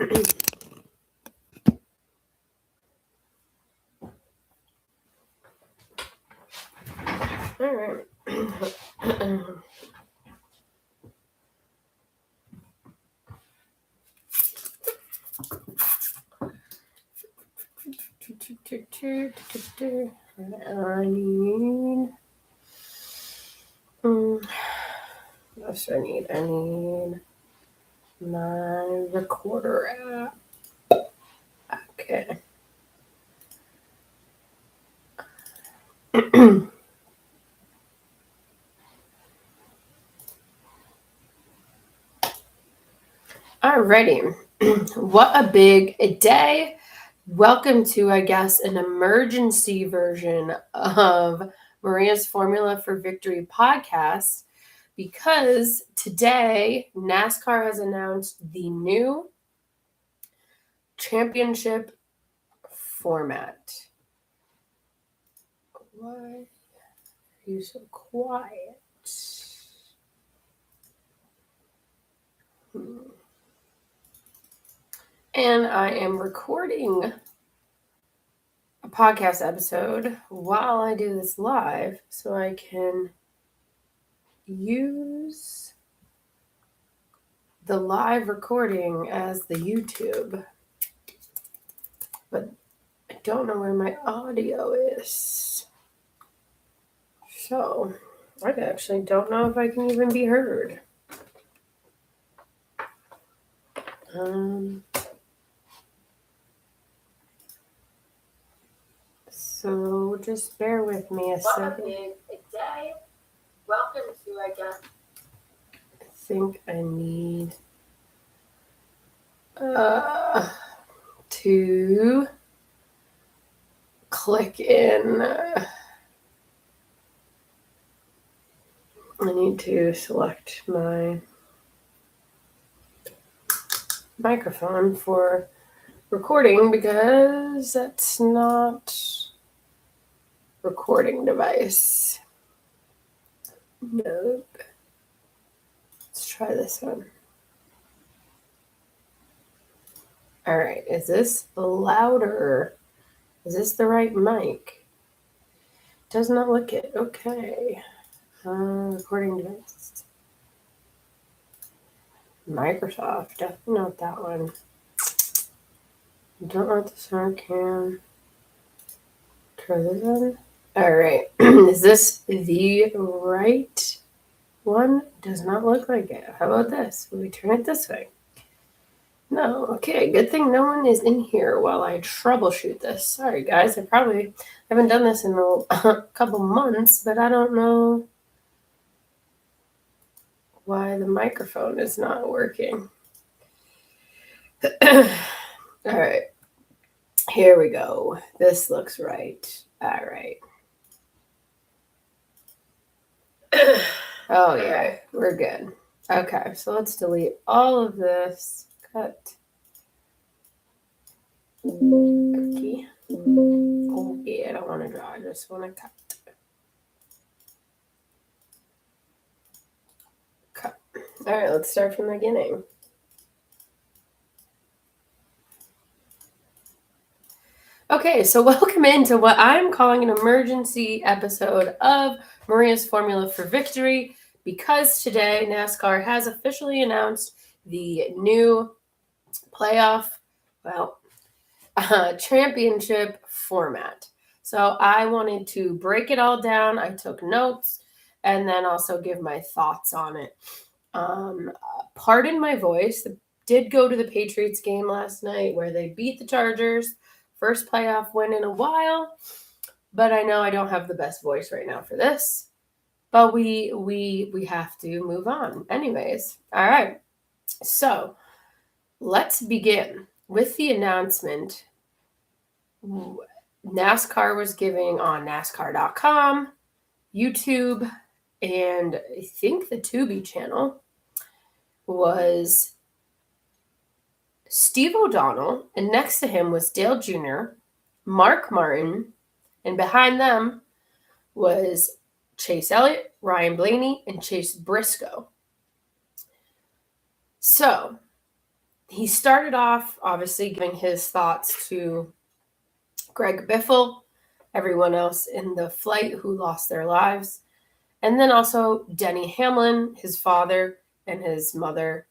All right. What else do I need? I need my recorder app. Okay. Alrighty. What a big day. Welcome to, I guess, an emergency version of Maria's Formula for Victory podcast, because today NASCAR has announced the new championship format. Why are you so quiet? And I am recording a podcast episode while I do this live so I can use the live recording as the YouTube. But I don't know where my audio is. So I actually don't know if I can even be heard. So just bear with me a second. What a big day. Welcome to, I guess. I think I need to click in. I need to select my microphone for recording because that's not recording device. Nope. Let's try this one. All right. Is this louder? Is this the right mic? Does not look it. Okay. Recording device. Microsoft. Definitely not that one. Don't want the sound cam. Try this one. All right. Is this the right one? Does not look like it. How about this? Will we turn it this way? No. Okay. Good thing no one is in here while I troubleshoot this. Sorry, guys. I probably haven't done this in a couple months, but I don't know why the microphone is not working. All right. Here we go. This looks right. All right. Oh, yeah. We're good. Okay. So let's delete all of this. Cut. Okay. Okay. I don't want to draw. I just want to cut. Cut. All right. Let's start from the beginning. Okay, so welcome into what I'm calling an emergency episode of Maria's Formula for Victory, because today NASCAR has officially announced the new playoff, championship format. So I wanted to break it all down. I took notes and then also give my thoughts on it. Pardon my voice. Did go to the Patriots game last night where they beat the Chargers. First playoff win in a while, but I know I don't have the best voice right now for this. But we have to move on. Anyways, all right. So let's begin with the announcement NASCAR was giving on NASCAR.com, YouTube, and I think the Tubi channel was Steve O'Donnell, and next to him was Dale Jr., Mark Martin, and behind them was Chase Elliott, Ryan Blaney, and Chase Briscoe. So, He started off, obviously, giving his thoughts to Greg Biffle, everyone else in the flight who lost their lives, and then also Denny Hamlin, his father, and his mother.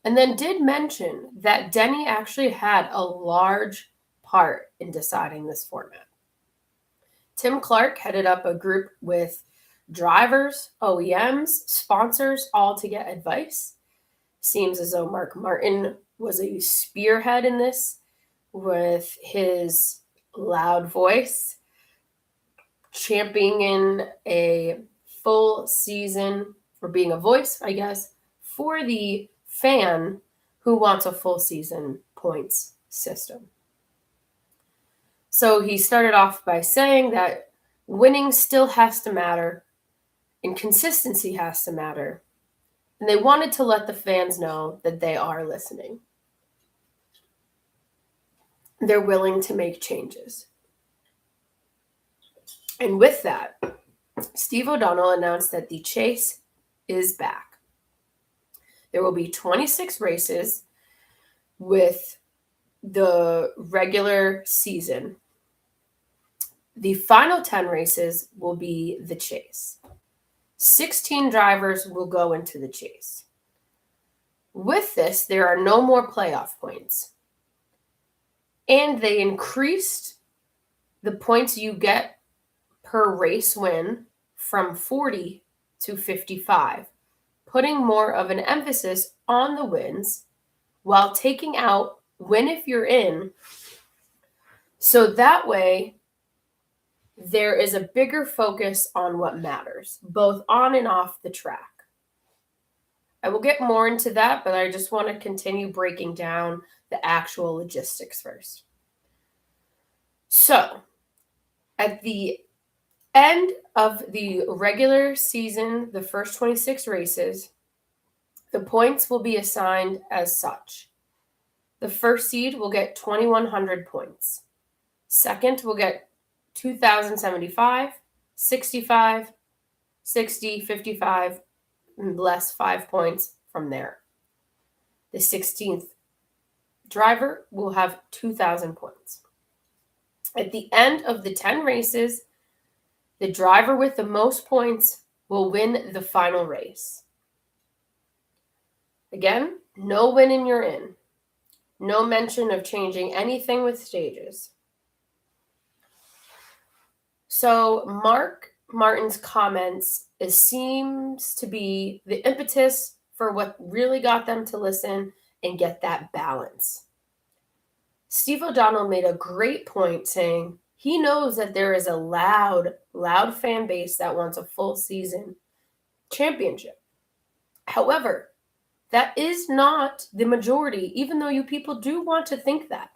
And then did mention that Denny actually had a large part in deciding this format. Tim Clark headed up a group with drivers, OEMs, sponsors, all to get advice. Seems as though Mark Martin was a spearhead in this with his loud voice, championing a full season, or being a voice, I guess, for the fan who wants a full season points system. So he started off by saying that winning still has to matter and consistency has to matter. And they wanted to let the fans know that they are listening. They're willing to make changes. And with that, Steve O'Donnell announced that the chase is back. There will be 26 races with the regular season. The final 10 races will be the chase. 16 drivers will go into the chase. With this, there are no more playoff points. And they increased the points you get per race win from 40 to 55, putting more of an emphasis on the wins while taking out win if you're in. So that way, there is a bigger focus on what matters, both on and off the track. I will get more into that, but I just want to continue breaking down the actual logistics first. So, at the end of the regular season, the first 26 races, the points will be assigned as such. The first seed will get 2,100 points. Second will get 2,075, 65, 60, 55, and less 5 points from there. The 16th driver will have 2,000 points. At the end of the 10 races, the driver with the most points will win the final race. Again, no winning you're in. No mention of changing anything with stages. So Mark Martin's comments seems to be the impetus for what really got them to listen and get that balance. Steve O'Donnell made a great point saying he knows that there is a loud fan base that wants a full season championship. However, that is not the majority, even though you people do want to think that.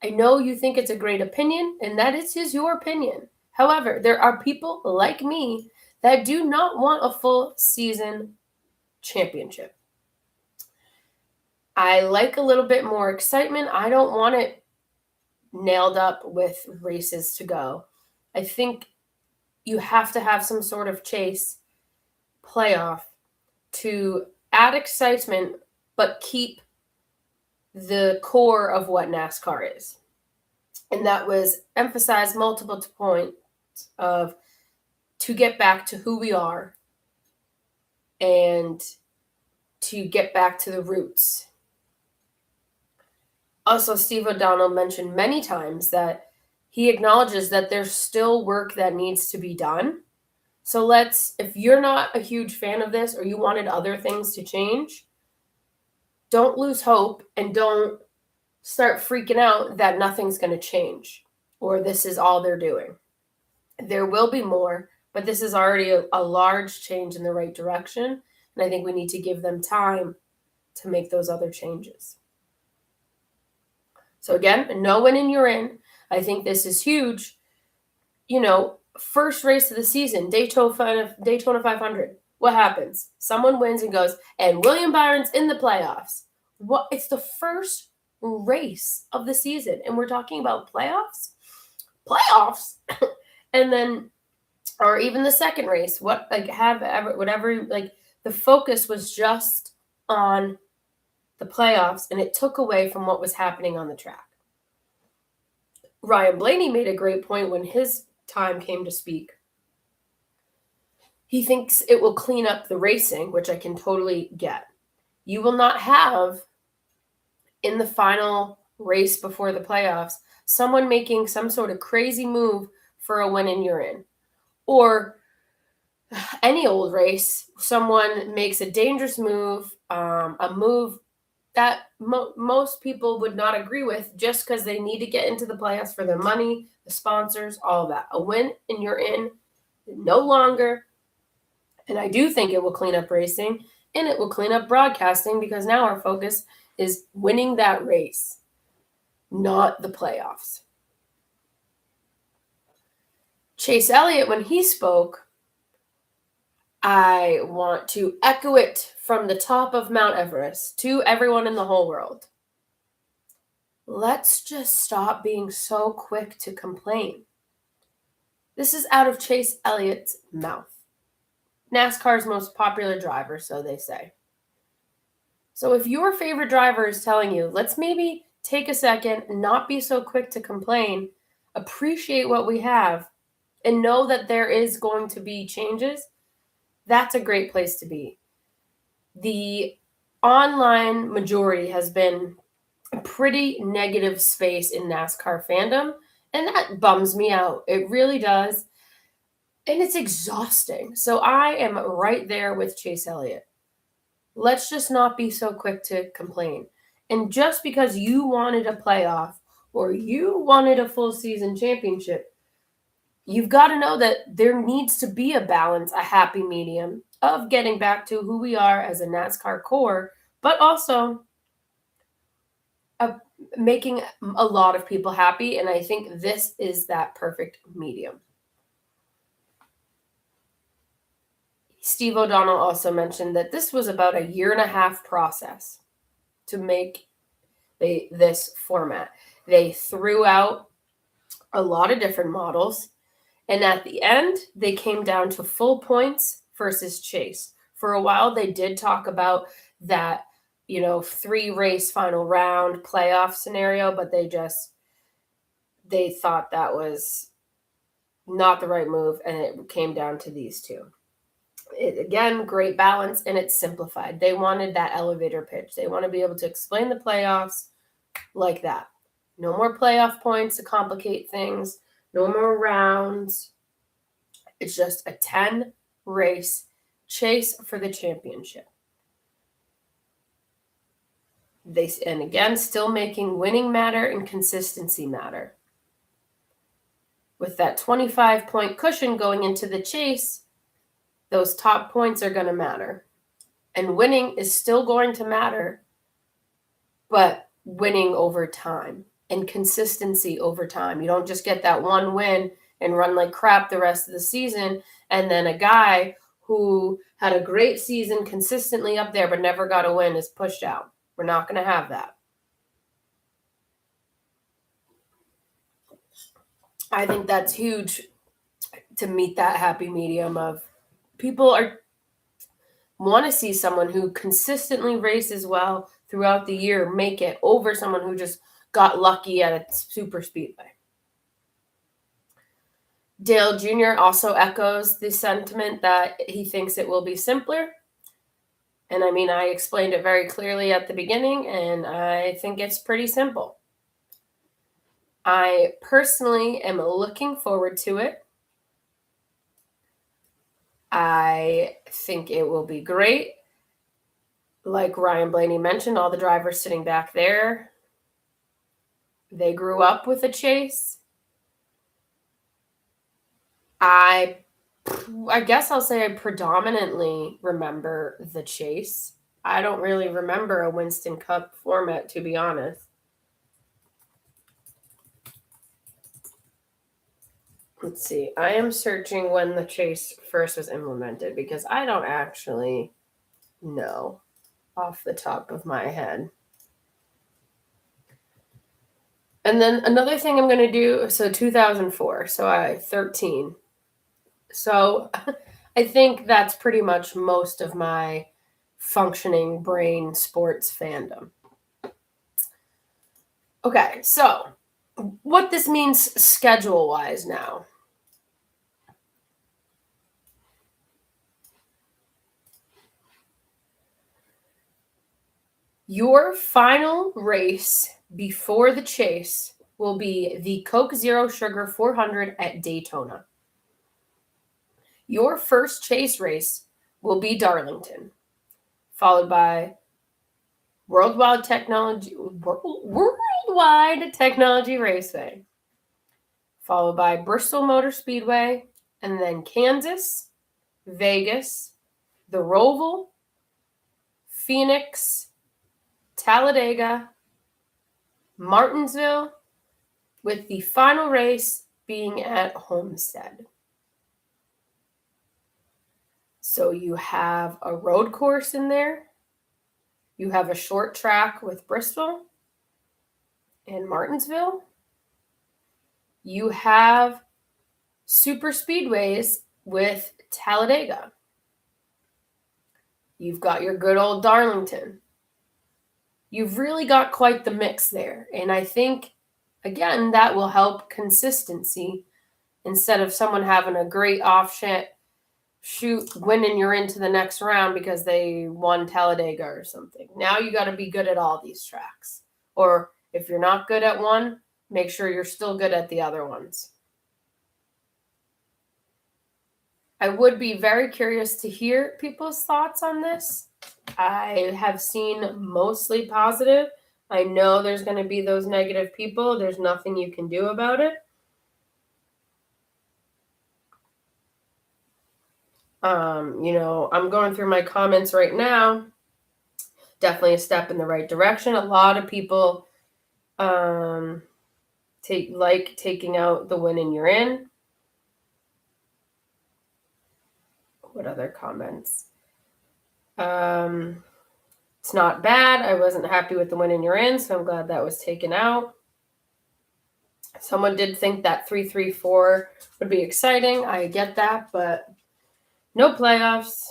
I know you think it's a great opinion, and that is your opinion. However, there are people like me that do not want a full season championship. I like a little bit more excitement. I don't want it nailed up with races to go. I think you have to have some sort of chase playoff to add excitement, but keep the core of what NASCAR is. And that was emphasized multiple points of to get back to who we are and to get back to the roots. Also, Steve O'Donnell mentioned many times that he acknowledges that there's still work that needs to be done. So if you're not a huge fan of this or you wanted other things to change, don't lose hope and don't start freaking out that nothing's going to change or this is all they're doing. There will be more, but this is already a large change in the right direction. And I think we need to give them time to make those other changes. So again, no winning you're in. I think this is huge. First race of the season, Daytona 500. What happens? Someone wins and goes, and William Byron's in the playoffs. What? It's the first race of the season, and we're talking about playoffs? Playoffs? And then, or even the second race. The focus was just on the playoffs, and it took away from what was happening on the track. Ryan Blaney made a great point when his time came to speak. He thinks it will clean up the racing, which I can totally get. You will not have, in the final race before the playoffs, someone making some sort of crazy move for a win and you're in. Or any old race, someone makes a dangerous move, a move that most people would not agree with just because they need to get into the playoffs for their money, the sponsors, all of that. A win and you're in, no longer. And I do think it will clean up racing and it will clean up broadcasting because now our focus is winning that race, not the playoffs. Chase Elliott, when he spoke, I want to echo it from the top of Mount Everest to everyone in the whole world. Let's just stop being so quick to complain. This is out of Chase Elliott's mouth. NASCAR's most popular driver, so they say. So if your favorite driver is telling you, let's maybe take a second, not be so quick to complain, appreciate what we have, and know that there is going to be changes, that's a great place to be. The online majority has been a pretty negative space in NASCAR fandom, and that bums me out. It really does. And it's exhausting. So I am right there with Chase Elliott. Let's just not be so quick to complain. And just because you wanted a playoff or you wanted a full season championship, you've got to know that there needs to be a balance, a happy medium of getting back to who we are as a NASCAR core, but also making a lot of people happy. And I think this is that perfect medium. Steve O'Donnell also mentioned that this was about a 1.5 year process to make this format. They threw out a lot of different models, and at the end, they came down to full points versus chase. For a while, they did talk about that, 3-race final round playoff scenario, but they thought that was not the right move, and it came down to these two. Again, great balance, and it's simplified. They wanted that elevator pitch. They want to be able to explain the playoffs like that. No more playoff points to complicate things. No more rounds. It's just a 10-race chase for the championship. And again, still making winning matter and consistency matter. With that 25-point cushion going into the chase, those top points are going to matter. And winning is still going to matter, but winning over time and consistency over time. You don't just get that one win and run like crap the rest of the season, and then a guy who had a great season consistently up there but never got a win is pushed out. We're not going to have that. I think that's huge to meet that happy medium of people want to see someone who consistently races well throughout the year make it over someone who just got lucky at a super speedway. Dale Jr. also echoes the sentiment that he thinks it will be simpler. And I explained it very clearly at the beginning, and I think it's pretty simple. I personally am looking forward to it. I think it will be great. Like Ryan Blaney mentioned, all the drivers sitting back there, they grew up with a chase. I guess I'll say I predominantly remember the chase. I don't really remember a Winston Cup format, to be honest. Let's see. I am searching when the chase first was implemented because I don't actually know off the top of my head. And then another thing I'm going to do, so 2004, so 13. So I think that's pretty much most of my functioning brain sports fandom. Okay, so what this means schedule-wise now. Your final race before the chase will be the Coke Zero Sugar 400 at Daytona. Your first chase race will be Darlington, followed by Worldwide Technology Raceway, followed by Bristol Motor Speedway, and then Kansas, Vegas, the Roval, Phoenix, Talladega, Martinsville, with the final race being at Homestead. So you have a road course in there. You have a short track with Bristol and Martinsville. You have super speedways with Talladega. You've got your good old Darlington. You've really got quite the mix there. And I think, again, that will help consistency instead of someone having a great shoot, winning you're into the next round because they won Talladega or something. Now you got to be good at all these tracks. Or if you're not good at one, make sure you're still good at the other ones. I would be very curious to hear people's thoughts on this. I have seen mostly positive. I know there's going to be those negative people. There's nothing you can do about it. I'm going through my comments right now. Definitely a step in the right direction. A lot of people taking out the win and you're in. What other comments? It's not bad. I wasn't happy with the win and you're in, so I'm glad that was taken out. Someone did think that 3-3-4 would be exciting. I get that, but no playoffs.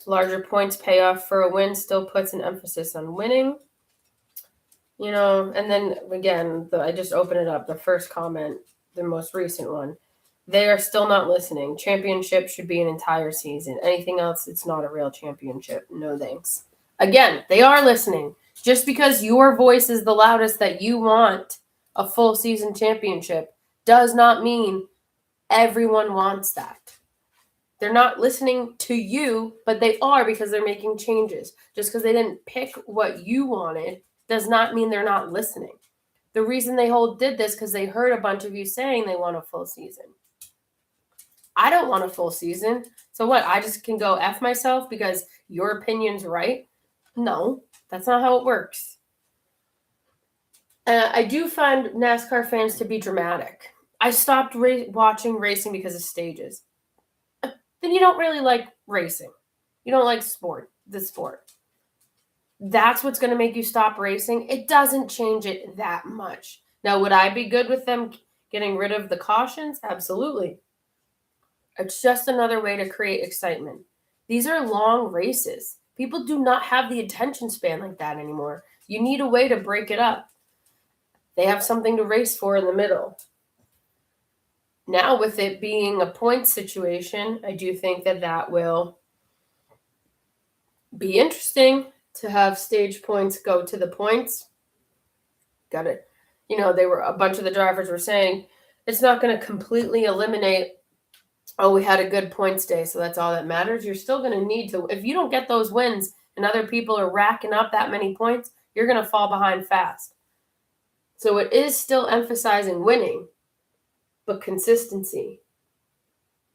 Larger points payoff for a win still puts an emphasis on winning. And then again, I just opened it up. The first comment, the most recent one. They are still not listening. Championship should be an entire season. Anything else, it's not a real championship. No thanks. Again, they are listening. Just because your voice is the loudest that you want a full season championship does not mean everyone wants that. They're not listening to you, but they are because they're making changes. Just because they didn't pick what you wanted does not mean they're not listening. The reason they did this because they heard a bunch of you saying they want a full season. I don't want a full season. So what? I just can go F myself because your opinion's right? No, that's not how it works. I do find NASCAR fans to be dramatic. I stopped watching racing because of stages. Then you don't really like racing. You don't like the sport. That's what's going to make you stop racing. It doesn't change it that much. Now, would I be good with them getting rid of the cautions? Absolutely. It's just another way to create excitement. These are long races. People do not have the attention span like that anymore. You need a way to break it up. They have something to race for in the middle. Now, with it being a point situation, I do think that will be interesting to have stage points go to the points. Got it. A bunch of the drivers were saying it's not going to completely eliminate, we had a good points day, so that's all that matters. You're still going to need to, if you don't get those wins and other people are racking up that many points, you're going to fall behind fast. So it is still emphasizing winning, but consistency.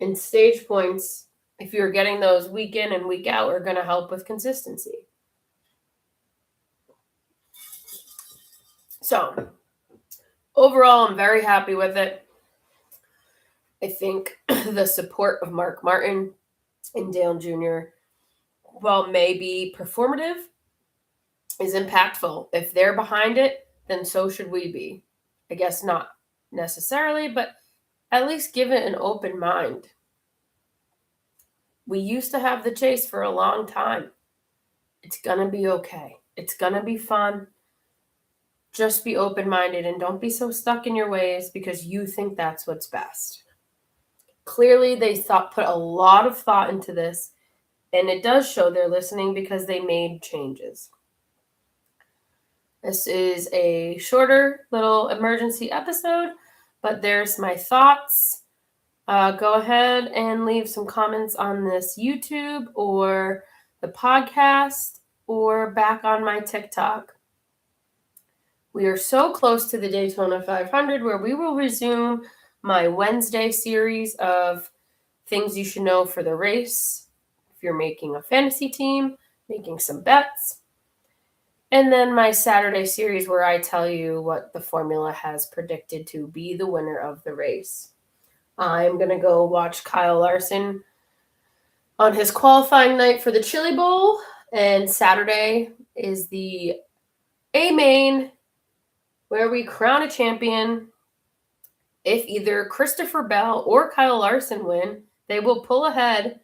And stage points, if you're getting those week in and week out, are going to help with consistency. So overall, I'm very happy with it. I think the support of Mark Martin and Dale Jr., while maybe performative, is impactful. If they're behind it, then so should we be. I guess not necessarily, but at least give it an open mind. We used to have the chase for a long time. It's going to be okay. It's going to be fun. Just be open-minded and don't be so stuck in your ways because you think that's what's best. Clearly, they put a lot of thought into this, and it does show they're listening because they made changes. This is a shorter little emergency episode, but there's my thoughts. Go ahead and leave some comments on this YouTube or the podcast or back on my TikTok. We are so close to the Daytona 500 where we will resume my Wednesday series of things you should know for the race. If you're making a fantasy team, making some bets. And then my Saturday series where I tell you what the formula has predicted to be the winner of the race. I'm going to go watch Kyle Larson on his qualifying night for the Chili Bowl. And Saturday is the A-Main where we crown a champion. If either Christopher Bell or Kyle Larson win, they will pull ahead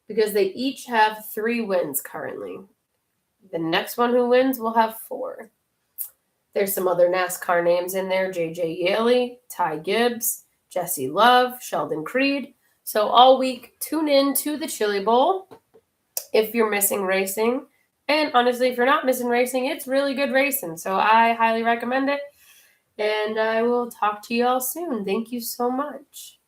because they each have 3 wins currently. The next one who wins will have 4. There's some other NASCAR names in there. J.J. Yaley, Ty Gibbs, Jesse Love, Sheldon Creed. So all week, tune in to the Chili Bowl if you're missing racing. And honestly, if you're not missing racing, it's really good racing. So I highly recommend it. And I will talk to you all soon. Thank you so much.